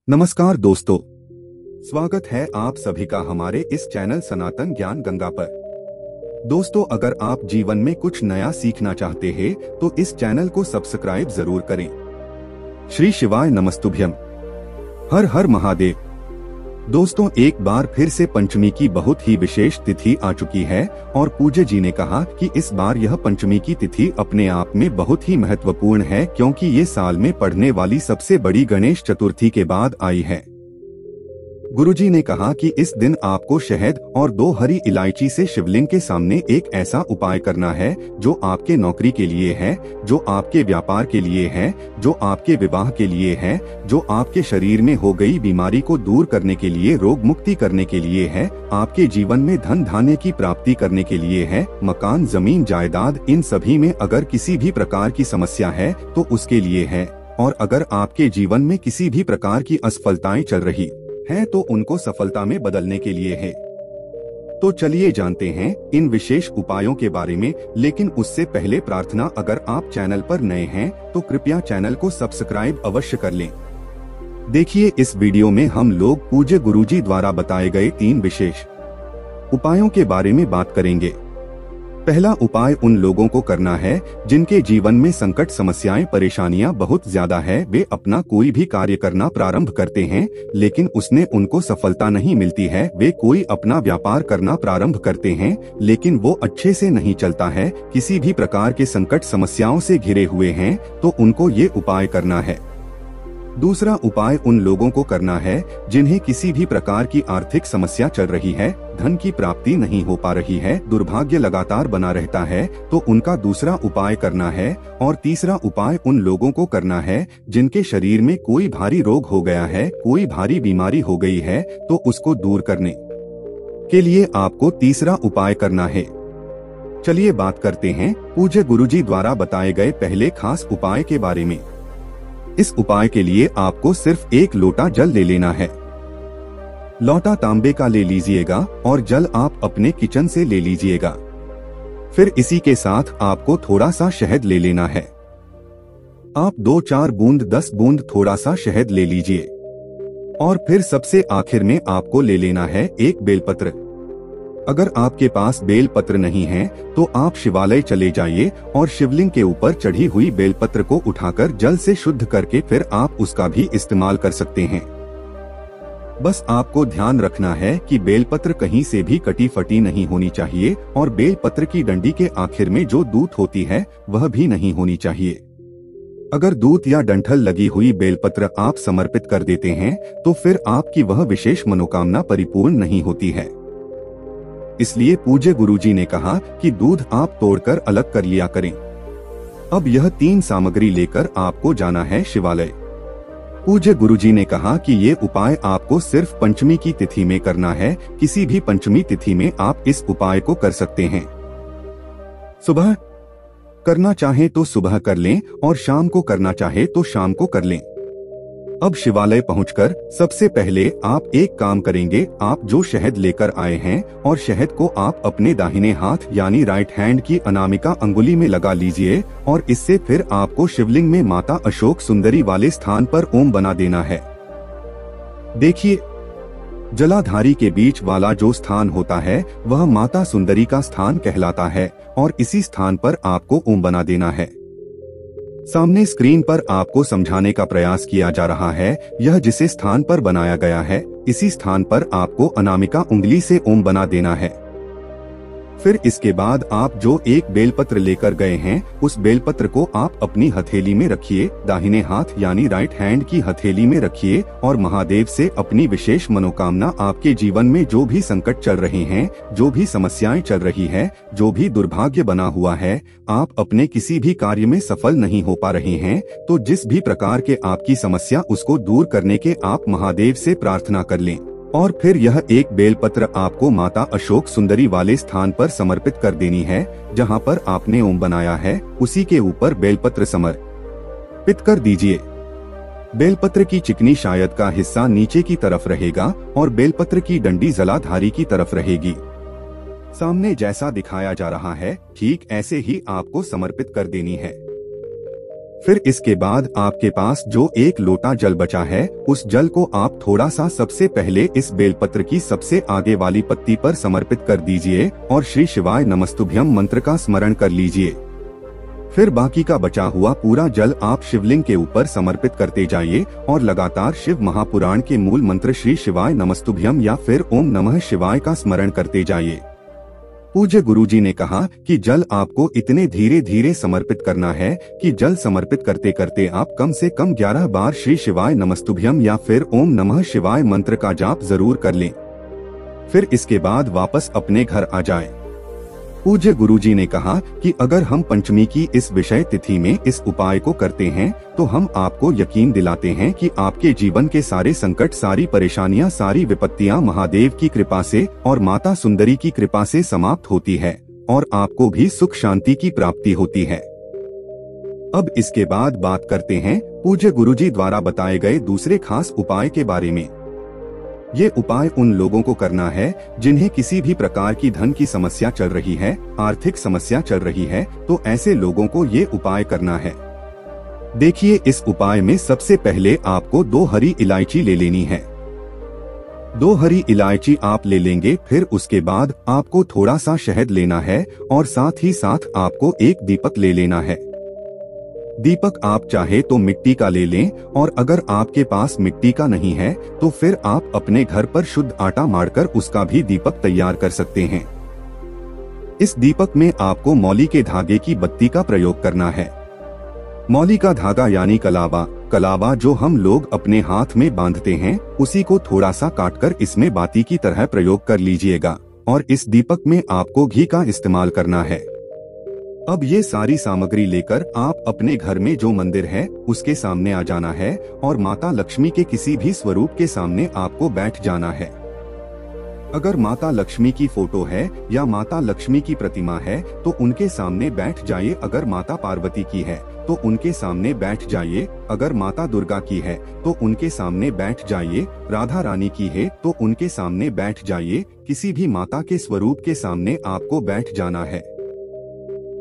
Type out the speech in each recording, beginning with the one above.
नमस्कार दोस्तों, स्वागत है आप सभी का हमारे इस चैनल सनातन ज्ञान गंगा पर। दोस्तों, अगर आप जीवन में कुछ नया सीखना चाहते हैं तो इस चैनल को सब्सक्राइब जरूर करें। श्री शिवाय नमस्तुभ्यम। हर हर महादेव। दोस्तों, एक बार फिर से पंचमी की बहुत ही विशेष तिथि आ चुकी है और पूज्य जी ने कहा कि इस बार यह पंचमी की तिथि अपने आप में बहुत ही महत्वपूर्ण है, क्योंकि ये साल में पड़ने वाली सबसे बड़ी गणेश चतुर्थी के बाद आई है। गुरुजी ने कहा कि इस दिन आपको शहद और 2 हरी इलायची से शिवलिंग के सामने एक ऐसा उपाय करना है जो आपके नौकरी के लिए है, जो आपके व्यापार के लिए है, जो आपके विवाह के लिए है, जो आपके शरीर में हो गई बीमारी को दूर करने के लिए, रोग मुक्ति करने के लिए है, आपके जीवन में धन धान्य की प्राप्ति करने के लिए है, मकान जमीन जायदाद इन सभी में अगर किसी भी प्रकार की समस्या है तो उसके लिए है, और अगर आपके जीवन में किसी भी प्रकार की असफलताएं चल रही है तो उनको सफलता में बदलने के लिए है। तो चलिए जानते हैं इन विशेष उपायों के बारे में, लेकिन उससे पहले प्रार्थना, अगर आप चैनल पर नए हैं तो कृपया चैनल को सब्सक्राइब अवश्य कर लें। देखिए, इस वीडियो में हम लोग पूज्य गुरुजी द्वारा बताए गए 3 विशेष उपायों के बारे में बात करेंगे। पहला उपाय उन लोगों को करना है जिनके जीवन में संकट, समस्याएं, परेशानियां बहुत ज्यादा है। वे अपना कोई भी कार्य करना प्रारंभ करते हैं लेकिन उसमें उनको सफलता नहीं मिलती है। वे कोई अपना व्यापार करना प्रारंभ करते हैं लेकिन वो अच्छे से नहीं चलता है, किसी भी प्रकार के संकट समस्याओं से घिरे हुए हैं, तो उनको ये उपाय करना है। दूसरा उपाय उन लोगों को करना है जिन्हें किसी भी प्रकार की आर्थिक समस्या चल रही है, धन की प्राप्ति नहीं हो पा रही है, दुर्भाग्य लगातार बना रहता है, तो उनका दूसरा उपाय करना है। और तीसरा उपाय उन लोगों को करना है जिनके शरीर में कोई भारी रोग हो गया है, कोई भारी बीमारी हो गई है, तो उसको दूर करने के लिए आपको तीसरा उपाय करना है। चलिए बात करते हैं पूज्य गुरुजी द्वारा बताए गए पहले खास उपाय के बारे में। इस उपाय के लिए आपको सिर्फ 1 लोटा जल ले लेना है। लोटा तांबे का ले लीजिएगा और जल आप अपने किचन से ले लीजिएगा। फिर इसी के साथ आपको थोड़ा सा शहद ले लेना है। आप 2-4 बूंद 10 बूंद थोड़ा सा शहद ले लीजिए। और फिर सबसे आखिर में आपको ले लेना है एक बेलपत्र। अगर आपके पास बेलपत्र नहीं है तो आप शिवालय चले जाइए और शिवलिंग के ऊपर चढ़ी हुई बेलपत्र को उठाकर जल से शुद्ध करके फिर आप उसका भी इस्तेमाल कर सकते हैं। बस आपको ध्यान रखना है कि बेलपत्र कहीं से भी कटी फटी नहीं होनी चाहिए और बेलपत्र की डंडी के आखिर में जो दूत होती है वह भी नहीं होनी चाहिए। अगर दूत या डंठल लगी हुई बेलपत्र आप समर्पित कर देते हैं तो फिर आपकी वह विशेष मनोकामना परिपूर्ण नहीं होती है। इसलिए पूज्य गुरुजी ने कहा कि दूध आप तोड़कर अलग कर लिया करें। अब यह 3 सामग्री लेकर आपको जाना है शिवालय। पूज्य गुरुजी ने कहा कि ये उपाय आपको सिर्फ पंचमी की तिथि में करना है। किसी भी पंचमी तिथि में आप इस उपाय को कर सकते हैं। सुबह करना चाहे तो सुबह कर लें और शाम को करना चाहे तो शाम को कर लें। अब शिवालय पहुंचकर सबसे पहले आप एक काम करेंगे। आप जो शहद लेकर आए हैं और शहद को आप अपने दाहिने हाथ यानी राइट हैंड की अनामिका अंगुली में लगा लीजिए और इससे फिर आपको शिवलिंग में माता अशोक सुंदरी वाले स्थान पर ओम बना देना है। देखिए, जलाधारी के बीच वाला जो स्थान होता है वह माता सुंदरी का स्थान कहलाता है और इसी स्थान पर आपको ओम बना देना है। सामने स्क्रीन पर आपको समझाने का प्रयास किया जा रहा है। यह जिस स्थान पर बनाया गया है इसी स्थान पर आपको अनामिका उंगली से ओम बना देना है। फिर इसके बाद आप जो एक बेलपत्र लेकर गए हैं उस बेलपत्र को आप अपनी हथेली में रखिए, दाहिने हाथ यानी राइट हैंड की हथेली में रखिए और महादेव से अपनी विशेष मनोकामना, आपके जीवन में जो भी संकट चल रहे हैं, जो भी समस्याएं चल रही है, जो भी दुर्भाग्य बना हुआ है, आप अपने किसी भी कार्य में सफल नहीं हो पा रहे हैं, तो जिस भी प्रकार के आपकी समस्या उसको दूर करने के आप महादेव से प्रार्थना कर लें। और फिर यह एक बेलपत्र आपको माता अशोक सुंदरी वाले स्थान पर समर्पित कर देनी है। जहां पर आपने ओम बनाया है उसी के ऊपर बेलपत्र समर्पित कर दीजिए। बेलपत्र की चिकनी शायद का हिस्सा नीचे की तरफ रहेगा और बेलपत्र की डंडी जलाधारी की तरफ रहेगी। सामने जैसा दिखाया जा रहा है ठीक ऐसे ही आपको समर्पित कर देनी है। फिर इसके बाद आपके पास जो एक लोटा जल बचा है, उस जल को आप थोड़ा सा सबसे पहले इस बेलपत्र की सबसे आगे वाली पत्ती पर समर्पित कर दीजिए और श्री शिवाय नमस्तुभ्यम मंत्र का स्मरण कर लीजिए। फिर बाकी का बचा हुआ पूरा जल आप शिवलिंग के ऊपर समर्पित करते जाइए और लगातार शिव महापुराण के मूल मंत्र श्री शिवाय नमस्तुभ्यम या फिर ओम नमः शिवाय का स्मरण करते जाइए। पूज्य गुरुजी ने कहा कि जल आपको इतने धीरे धीरे समर्पित करना है कि जल समर्पित करते करते आप कम से कम 11 बार श्री शिवाय नमस्तुभ्यम या फिर ओम नमः शिवाय मंत्र का जाप जरूर कर लें। फिर इसके बाद वापस अपने घर आ जाएं। पूज्य गुरुजी ने कहा कि अगर हम पंचमी की इस विषय तिथि में इस उपाय को करते हैं तो हम आपको यकीन दिलाते हैं कि आपके जीवन के सारे संकट, सारी परेशानियां, सारी विपत्तियां महादेव की कृपा से और माता सुंदरी की कृपा से समाप्त होती है और आपको भी सुख शांति की प्राप्ति होती है। अब इसके बाद बात करते हैं पूज्य गुरुजी द्वारा बताए गए दूसरे खास उपाय के बारे में। ये उपाय उन लोगों को करना है जिन्हें किसी भी प्रकार की धन की समस्या चल रही है, आर्थिक समस्या चल रही है, तो ऐसे लोगों को ये उपाय करना है। देखिए, इस उपाय में सबसे पहले आपको 2 हरी इलायची ले लेनी है। 2 हरी इलायची आप ले लेंगे। फिर उसके बाद आपको थोड़ा सा शहद लेना है और साथ ही साथ आपको एक दीपक ले लेना है। दीपक आप चाहे तो मिट्टी का ले लें और अगर आपके पास मिट्टी का नहीं है तो फिर आप अपने घर पर शुद्ध आटा मारकर उसका भी दीपक तैयार कर सकते हैं। इस दीपक में आपको मौली के धागे की बत्ती का प्रयोग करना है। मौली का धागा यानी कलावा जो हम लोग अपने हाथ में बांधते हैं, उसी को थोड़ा सा काटकर इसमें बाती की तरह प्रयोग कर लीजिएगा और इस दीपक में आपको घी का इस्तेमाल करना है। अब ये सारी सामग्री लेकर आप अपने घर में जो मंदिर है उसके सामने आ जाना है और माता लक्ष्मी के किसी भी स्वरूप के सामने आपको बैठ जाना है। अगर माता लक्ष्मी की फोटो है या माता लक्ष्मी की प्रतिमा है तो उनके सामने बैठ जाइए। अगर माता पार्वती की है तो उनके सामने बैठ जाइए। अगर माता दुर्गा की है तो उनके सामने बैठ जाइए। राधा रानी की है तो उनके सामने बैठ जाइए। किसी भी माता के स्वरूप के सामने आपको बैठ जाना है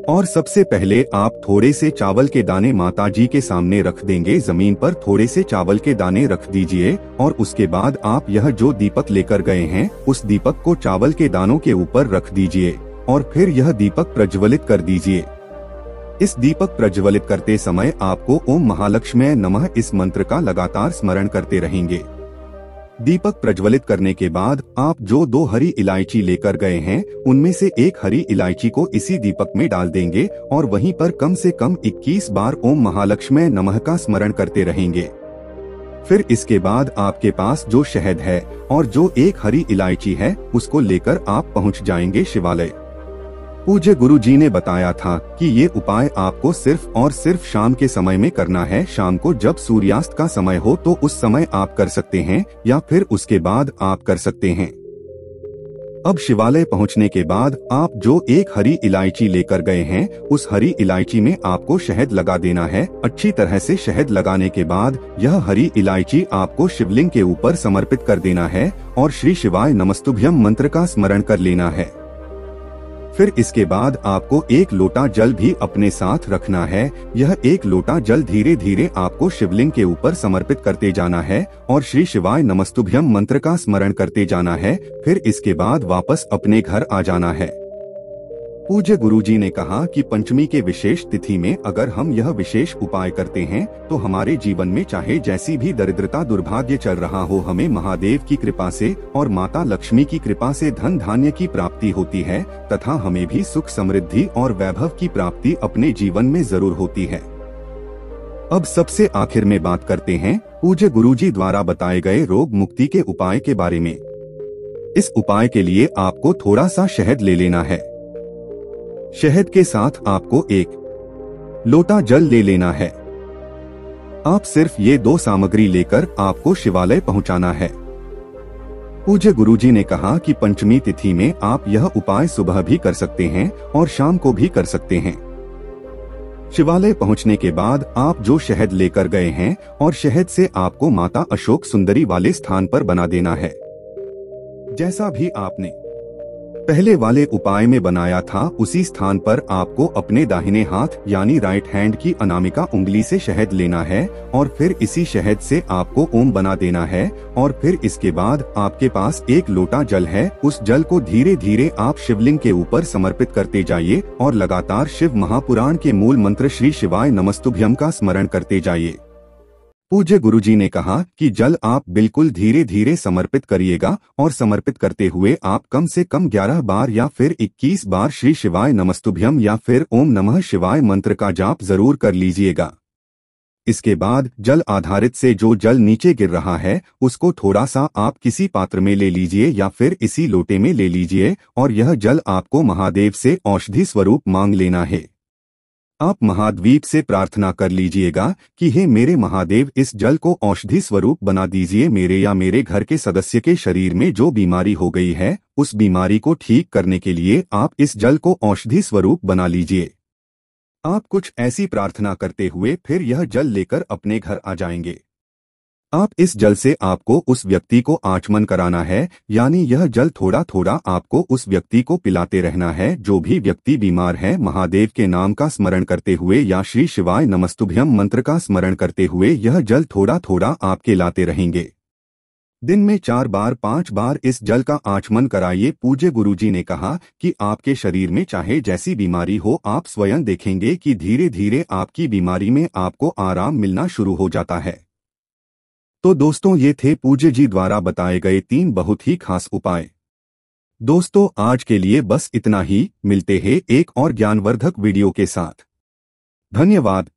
और सबसे पहले आप थोड़े से चावल के दाने माता जी के सामने रख देंगे। जमीन पर थोड़े से चावल के दाने रख दीजिए और उसके बाद आप यह जो दीपक लेकर गए हैं उस दीपक को चावल के दानों के ऊपर रख दीजिए और फिर यह दीपक प्रज्वलित कर दीजिए। इस दीपक प्रज्वलित करते समय आपको ओम महालक्ष्म्यै नमः इस मंत्र का लगातार स्मरण करते रहेंगे। दीपक प्रज्वलित करने के बाद आप जो 2 हरी इलायची लेकर गए हैं उनमें से एक हरी इलायची को इसी दीपक में डाल देंगे और वहीं पर कम से कम 21 बार ओम महालक्ष्म्यै नमः का स्मरण करते रहेंगे। फिर इसके बाद आपके पास जो शहद है और जो एक हरी इलायची है उसको लेकर आप पहुंच जाएंगे शिवालय। पूज्य गुरुजी ने बताया था कि ये उपाय आपको सिर्फ और सिर्फ शाम के समय में करना है। शाम को जब सूर्यास्त का समय हो तो उस समय आप कर सकते हैं या फिर उसके बाद आप कर सकते हैं। अब शिवालय पहुंचने के बाद आप जो एक हरी इलायची लेकर गए हैं उस हरी इलायची में आपको शहद लगा देना है। अच्छी तरह से शहद लगाने के बाद यह हरी इलायची आपको शिवलिंग के ऊपर समर्पित कर देना है और श्री शिवाय नमस्तुभ्यम मंत्र का स्मरण कर लेना है। फिर इसके बाद आपको एक लोटा जल भी अपने साथ रखना है। यह एक लोटा जल धीरे धीरे आपको शिवलिंग के ऊपर समर्पित करते जाना है और श्री शिवाय नमस्तुभ्यम मंत्र का स्मरण करते जाना है। फिर इसके बाद वापस अपने घर आ जाना है। पूज्य गुरुजी ने कहा कि पंचमी के विशेष तिथि में अगर हम यह विशेष उपाय करते हैं तो हमारे जीवन में चाहे जैसी भी दरिद्रता दुर्भाग्य चल रहा हो, हमें महादेव की कृपा से और माता लक्ष्मी की कृपा से धन धान्य की प्राप्ति होती है तथा हमें भी सुख समृद्धि और वैभव की प्राप्ति अपने जीवन में जरूर होती है। अब सबसे आखिर में बात करते हैं पूज्य गुरुजी द्वारा बताए गए रोग मुक्ति के उपाय के बारे में। इस उपाय के लिए आपको थोड़ा सा शहद ले लेना है। शहद के साथ आपको एक लोटा जल ले लेना है। आप सिर्फ ये 2 सामग्री लेकर आपको शिवालय पहुंचाना है। पूज्य गुरुजी ने कहा कि पंचमी तिथि में आप यह उपाय सुबह भी कर सकते हैं और शाम को भी कर सकते हैं। शिवालय पहुंचने के बाद आप जो शहद लेकर गए हैं और शहद से आपको माता अशोक सुंदरी वाले स्थान पर बना देना है। जैसा भी आपने पहले वाले उपाय में बनाया था उसी स्थान पर आपको अपने दाहिने हाथ यानी राइट हैंड की अनामिका उंगली से शहद लेना है और फिर इसी शहद से आपको ओम बना देना है और फिर इसके बाद आपके पास एक लोटा जल है, उस जल को धीरे धीरे आप शिवलिंग के ऊपर समर्पित करते जाइए और लगातार शिव महापुराण के मूल मंत्र श्री शिवाय नमस्तुभ्यम का स्मरण करते जाइए। पूज्य गुरुजी ने कहा कि जल आप बिल्कुल धीरे धीरे समर्पित करिएगा और समर्पित करते हुए आप कम से कम 11 बार या फिर 21 बार श्री शिवाय नमस्तुभ्यम या फिर ओम नमः शिवाय मंत्र का जाप जरूर कर लीजिएगा। इसके बाद जल आधारित से जो जल नीचे गिर रहा है उसको थोड़ा सा आप किसी पात्र में ले लीजिए या फिर इसी लोटे में ले लीजिए और यह जल आपको महादेव से औषधि स्वरूप मांग लेना है। आप महाद्वीप से प्रार्थना कर लीजिएगा कि हे मेरे महादेव, इस जल को औषधि स्वरूप बना दीजिए। मेरे या मेरे घर के सदस्य के शरीर में जो बीमारी हो गई है उस बीमारी को ठीक करने के लिए आप इस जल को औषधि स्वरूप बना लीजिए। आप कुछ ऐसी प्रार्थना करते हुए फिर यह जल लेकर अपने घर आ जाएंगे। आप इस जल से आपको उस व्यक्ति को आचमन कराना है, यानी यह जल थोड़ा थोड़ा आपको उस व्यक्ति को पिलाते रहना है। जो भी व्यक्ति बीमार है महादेव के नाम का स्मरण करते हुए या श्री शिवाय नमस्तुभ्यम मंत्र का स्मरण करते हुए यह जल थोड़ा थोड़ा आपके लाते रहेंगे। दिन में 4 बार 5 बार इस जल का आचमन कराइए। पूज्य गुरुजी ने कहा कि आपके शरीर में चाहे जैसी बीमारी हो आप स्वयं देखेंगे कि धीरे धीरे आपकी बीमारी में आपको आराम मिलना शुरू हो जाता है। तो दोस्तों, ये थे पूज्य जी द्वारा बताए गए 3 बहुत ही खास उपाय। दोस्तों, आज के लिए बस इतना ही। मिलते हैं एक और ज्ञानवर्धक वीडियो के साथ। धन्यवाद।